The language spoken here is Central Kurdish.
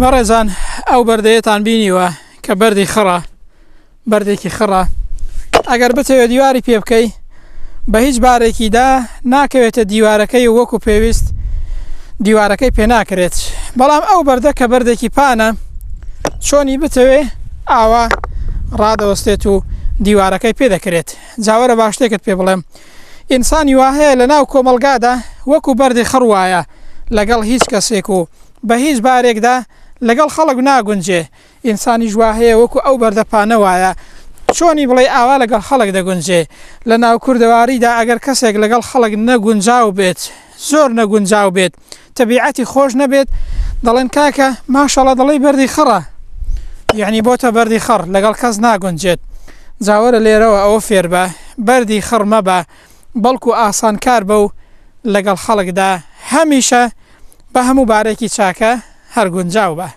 بەڕێزان ئەو بەردەیەتان بینیوە کە بەردی خڕە بەردێکی خڕە ئەگەر بتەوێت دیواری پێ بکەی بە هیچ بارێکیدا ناکەوێتە دیوارەکەی وەکو پێویست دیوارەکەی پێ ناکرێت بەڵام ئەو بەردە کە بەردێکی پانە چۆنی بتەوێ ئاوا ڕادەوەستێت و دیوارەکەی پێ دەکرێت. جاوەرە باش شتێکت پێ بڵێم ئینسانی وا هەیە لە ناو کۆمەلگادا وەکو بەردی خڕ وایە لەگەڵ هیچ کەسێک و بە هیچ بارێکدا لەگەڵ خەڵک ناگونجێ ئینسانی ژوا هەیە وەکو ئەو بەردەپانە وایە چۆنی بڵێ ئاوا لەگەڵ خەڵک دەگونجێ. لە ناو کوردەواریدا ئەگەر کەسێک لەگەڵ خەڵک نەگونجاو بێت زۆر نەگونجاو بێت تەبیعەتی خۆش نەبێت دەڵێن کاکە ماشەڵە دەڵێ بەردی خڕە یعنی بۆتە بەردی خڕ لەگەڵ کەس ناگونجێت. جاوەرە لێرەوە ئەوە فێر بە بەردی خڕ مەبە بەڵکو ئاسانکار بە و لەگەڵ خەڵکدا هەمیشە بە هەموو بارێکی چاکە هەرگونجاو بە.